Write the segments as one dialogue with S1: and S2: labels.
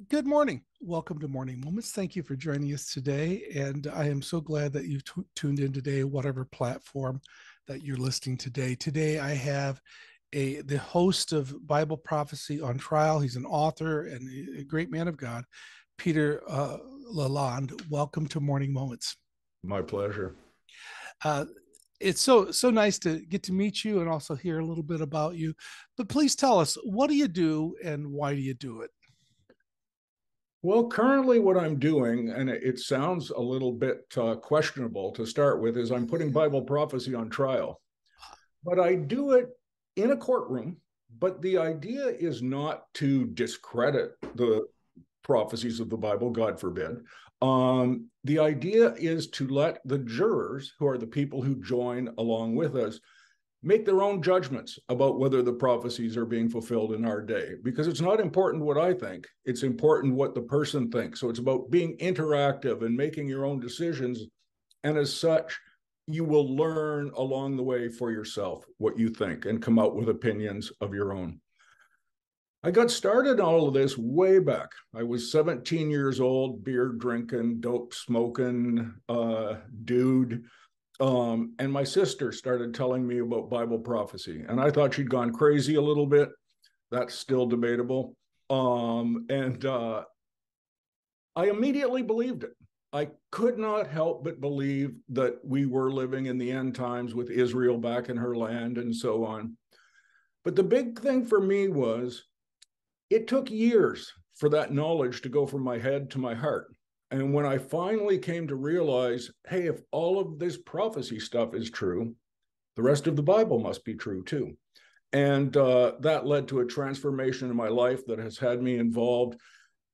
S1: Good morning. Welcome to Morning Moments. Thank you for joining us today. And I am so glad that you tuned in today, whatever platform that you're listening today. Today, I have the host of Bible Prophecy on Trial. He's an author and a great man of God, Peter Lalonde. Welcome to Morning Moments.
S2: My pleasure.
S1: Uh, it's so nice to get to meet you and also hear a little bit about you. But please tell us, what do you do and why do you do it?
S2: Well, currently, what I'm doing, and it sounds a little bit questionable to start with, is I'm putting Bible prophecy on trial. But I do it in a courtroom. But the idea is not to discredit the prophecies of the Bible, God forbid. The idea is to let the jurors, who are the people who join along with us, make their own judgments about whether the prophecies are being fulfilled in our day, because it's not important what I think, it's important what the person thinks. So it's about being interactive and making your own decisions, and as such you will learn along the way for yourself what you think and come out with opinions of your own. I got started in all of this way back. I was 17 years old, beer drinking, dope smoking dude. And my sister started telling me about Bible prophecy, and I thought she'd gone crazy a little bit. That's still debatable. And I immediately believed it. I could not help but believe that we were living in the end times with Israel back in her land and so on. But the big thing for me was it took years for that knowledge to go from my head to my heart. And when I finally came to realize, hey, if all of this prophecy stuff is true, the rest of the Bible must be true too. And that led to a transformation in my life that has had me involved,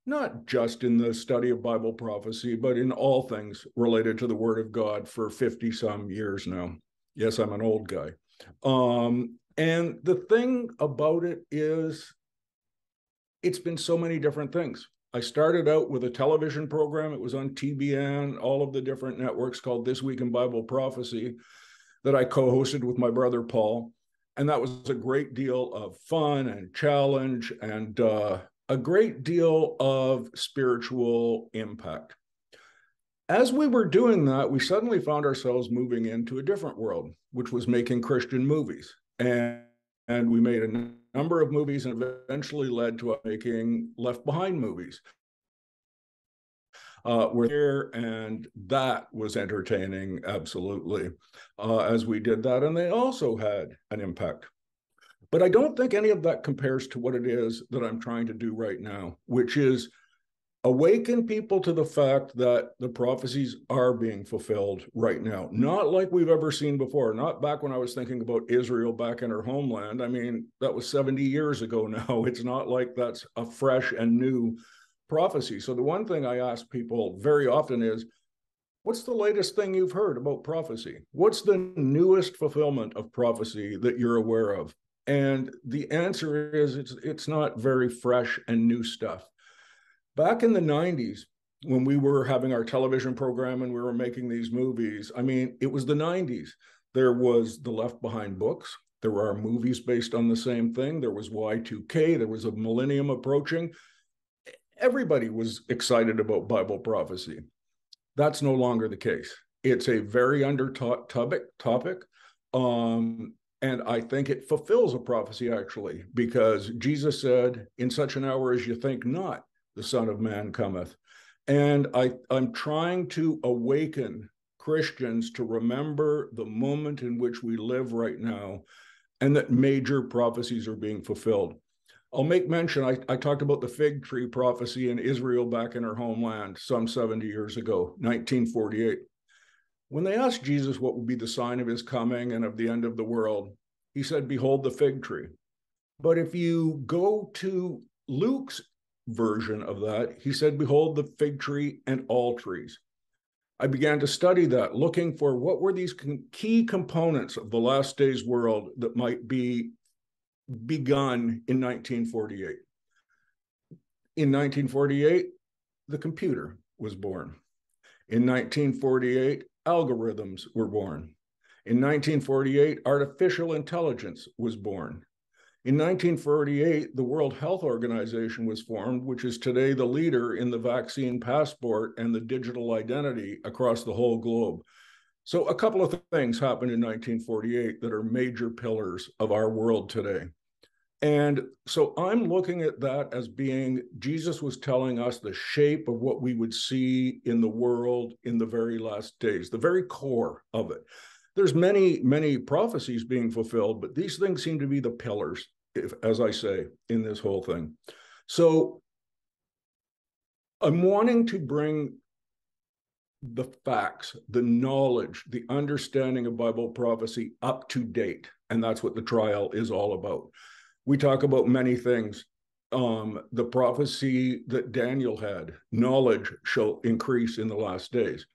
S2: not just in the study of Bible prophecy, but in all things related to the Word of God for 50 some years now. Yes, I'm an old guy. And the thing about it is, it's been so many different things. I started out with a television program. It was on TBN, all of the different networks, called This Week in Bible Prophecy, that I co-hosted with my brother Paul. And that was a great deal of fun and challenge and a great deal of spiritual impact. As we were doing that, we suddenly found ourselves moving into a different world, which was making Christian movies. And we made a number of movies, and eventually led to making Left Behind movies. We're here, and that was entertaining, absolutely, as we did that. And they also had an impact. But I don't think any of that compares to what it is that I'm trying to do right now, which is awaken people to the fact that the prophecies are being fulfilled right now, not like we've ever seen before, not back when I was thinking about Israel back in her homeland. I mean, that was 70 years ago now. It's not like that's a fresh and new prophecy. So the one thing I ask people very often is, what's the latest thing you've heard about prophecy? What's the newest fulfillment of prophecy that you're aware of? And the answer is, it's not very fresh and new stuff. Back in the 90s, when we were having our television program and we were making these movies, I mean, it was the 90s. There was the Left Behind books. There were movies based on the same thing. There was Y2K. There was a millennium approaching. Everybody was excited about Bible prophecy. That's no longer the case. It's a very under-taught topic. And I think it fulfills a prophecy, actually, because Jesus said, in such an hour as you think not, the Son of Man cometh. And I'm trying to awaken Christians to remember the moment in which we live right now, and that major prophecies are being fulfilled. I'll make mention, I talked about the fig tree prophecy in Israel back in her homeland some 70 years ago, 1948. When they asked Jesus what would be the sign of his coming and of the end of the world, he said, behold the fig tree. But if you go to Luke's version of that, he said, behold the fig tree and all trees. I began to study that, looking for what were these key components of the last days world that might be begun in 1948. In 1948, the computer was born. In 1948, algorithms were born. In 1948, artificial intelligence was born. In 1948, the World Health Organization was formed, which is today the leader in the vaccine passport and the digital identity across the whole globe. So a couple of things happened in 1948 that are major pillars of our world today. And so I'm looking at that as being Jesus was telling us the shape of what we would see in the world in the very last days, the very core of it. There's many prophecies being fulfilled, but these things seem to be the pillars, as I say, in this whole thing. So I'm wanting to bring the facts, the knowledge, the understanding of Bible prophecy up to date. And that's what the trial is all about. We talk about many things. The prophecy that Daniel had, knowledge shall increase in the last days.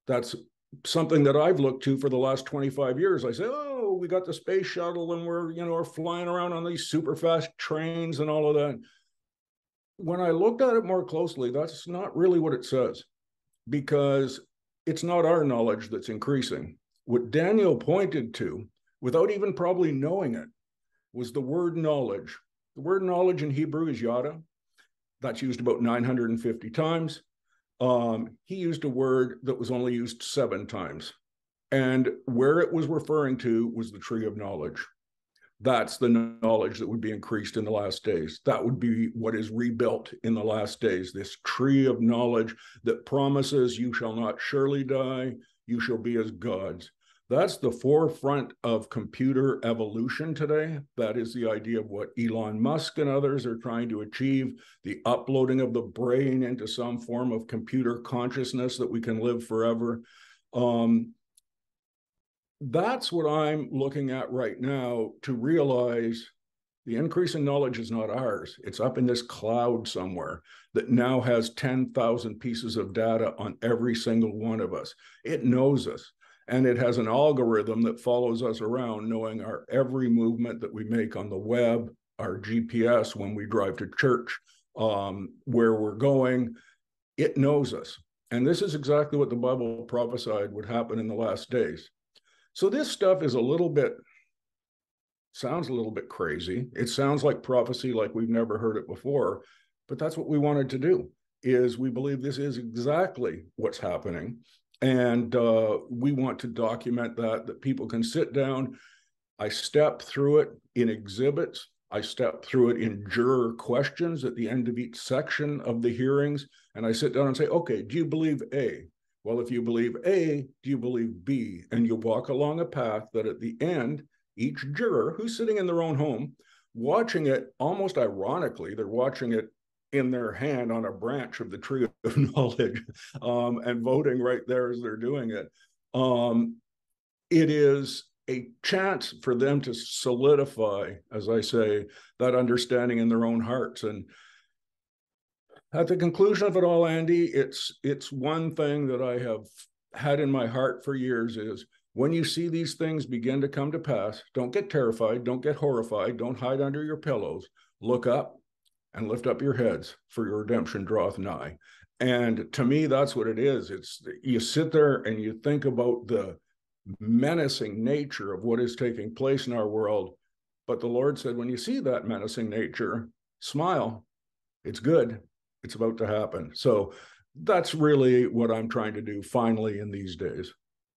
S2: That's something that I've looked to for the last 25 years. I say, oh, we got the space shuttle and we're flying around on these super fast trains and all of that. When I looked at it more closely, that's not really what it says, because it's not our knowledge that's increasing. What Daniel pointed to, without even probably knowing it, was the word knowledge. The word knowledge in Hebrew is yada. That's used about 950 times. He used a word that was only used 7 times. And where it was referring to was the tree of knowledge. That's the knowledge that would be increased in the last days. That would be what is rebuilt in the last days, this tree of knowledge that promises you shall not surely die, you shall be as gods. That's the forefront of computer evolution today. That is the idea of what Elon Musk and others are trying to achieve, the uploading of the brain into some form of computer consciousness that we can live forever. That's what I'm looking at right now, to realize the increase in knowledge is not ours. It's up in this cloud somewhere that now has 10,000 pieces of data on every single one of us. It knows us. And it has an algorithm that follows us around, knowing our every movement that we make on the web, our GPS when we drive to church, where we're going. It knows us. And this is exactly what the Bible prophesied would happen in the last days. So this stuff is sounds a little bit crazy. It sounds like prophecy like we've never heard it before, but that's what we wanted to do, is we believe this is exactly what's happening. And we want to document that people can sit down. I step through it in exhibits. I step through it in juror questions at the end of each section of the hearings. And I sit down and say, okay, do you believe A? Well, if you believe A, do you believe B? And you walk along a path that at the end, each juror who's sitting in their own home, watching it almost ironically, they're watching it in their hand on a branch of the tree of knowledge, and voting right there as they're doing it. It is a chance for them to solidify, as I say, that understanding in their own hearts. And at the conclusion of it all, Andy, it's one thing that I have had in my heart for years is, when you see these things begin to come to pass, don't get terrified, don't get horrified, don't hide under your pillows. Look up and lift up your heads, for your redemption draweth nigh. And to me, that's what it is. It's, you sit there and you think about the menacing nature of what is taking place in our world. But the Lord said, when you see that menacing nature, smile. It's good. It's about to happen. So that's really what I'm trying to do finally in these days.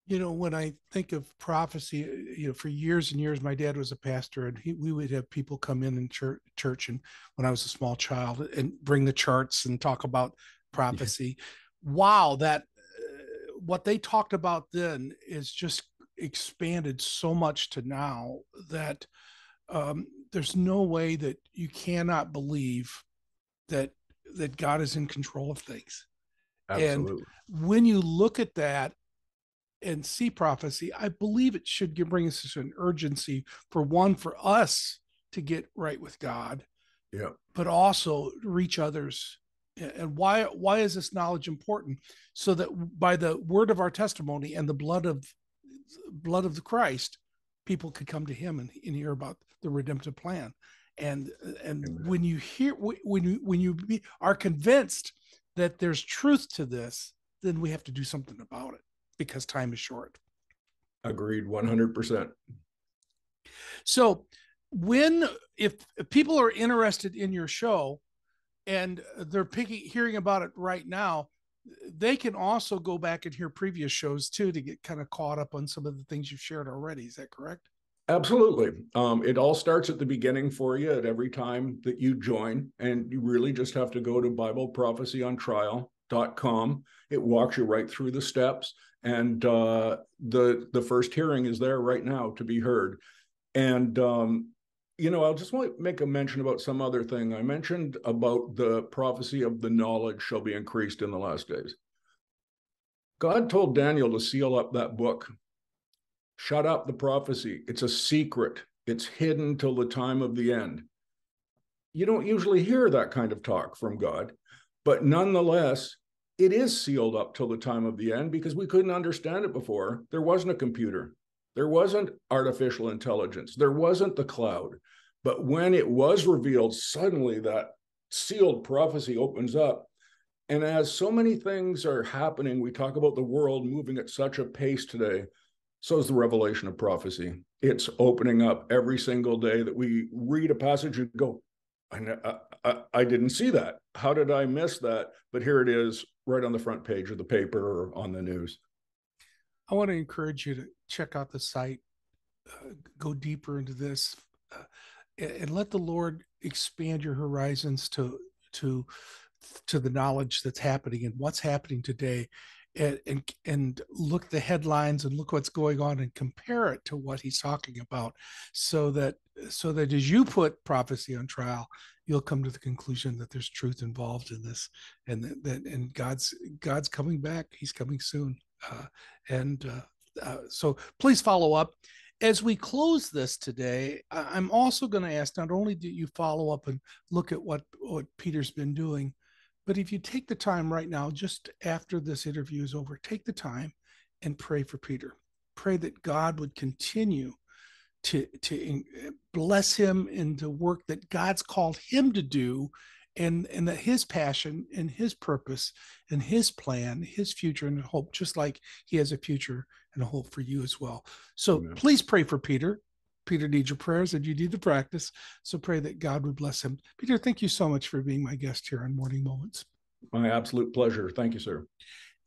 S1: When I think of prophecy, for years and years, my dad was a pastor, and we would have people come in church, and when I was a small child, and bring the charts and talk about prophecy. Wow, that what they talked about then is just expanded so much to now that there's no way that you cannot believe that God is in control of things. And
S2: Absolutely.
S1: when you look at that and see prophecy, I believe it should bring us to an urgency, for us to get right with God,
S2: Yeah.
S1: but also reach others. And why is this knowledge important? So that by the word of our testimony and the blood of the Christ, people could come to Him and hear about the redemptive plan. And
S2: Amen.
S1: when you hear, when you are convinced that there's truth to this, then we have to do something about it, because time is short.
S2: Agreed 100%.
S1: So when if people are interested in your show and they're hearing about it right now, they can also go back and hear previous shows too to get kind of caught up on some of the things you've shared already. Is that correct?
S2: Absolutely. It all starts at the beginning for you at every time that you join. And you really just have to go to BibleProphecyOnTrial.com. It walks you right through the steps. And the first hearing is there right now to be heard. And I'll just want to make a mention about some other thing. I mentioned about the prophecy of the knowledge shall be increased in the last days. God told Daniel to seal up that book. Shut up the prophecy. It's a secret. It's hidden till the time of the end. You don't usually hear that kind of talk from God, but nonetheless, it is sealed up till the time of the end because we couldn't understand it before. There wasn't a computer. There wasn't artificial intelligence. There wasn't the cloud. But when it was revealed, suddenly that sealed prophecy opens up. And as so many things are happening, we talk about the world moving at such a pace today. So is the revelation of prophecy. It's opening up every single day that we read a passage and go, I didn't see that. How did I miss that? But here it is right on the front page of the paper or on the news.
S1: I want to encourage you to check out the site, go deeper into this, and let the Lord expand your horizons to the knowledge that's happening and what's happening today. And look at the headlines and look what's going on and compare it to what he's talking about, so that as you put prophecy on trial, you'll come to the conclusion that there's truth involved in this, and that God's coming back. He's coming soon, so please follow up. As we close this today, I'm also going to ask, not only do you follow up and look at what Peter's been doing, but if you take the time right now, just after this interview is over, take the time and pray for Peter. Pray that God would continue to bless him in the work that God's called him to do, and that his passion and his purpose and his plan, his future and hope, just like he has a future and a hope for you as well. So Amen. Please pray for Peter. Peter needs your prayers and you need the practice. So pray that God would bless him. Peter, thank you so much for being my guest here on Morning Moments.
S2: My absolute pleasure. Thank you, sir.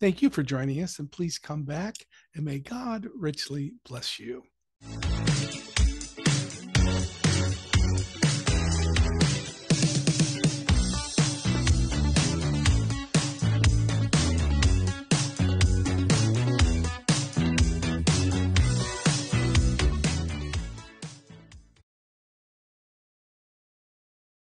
S1: Thank you for joining us, and please come back, and may God richly bless you.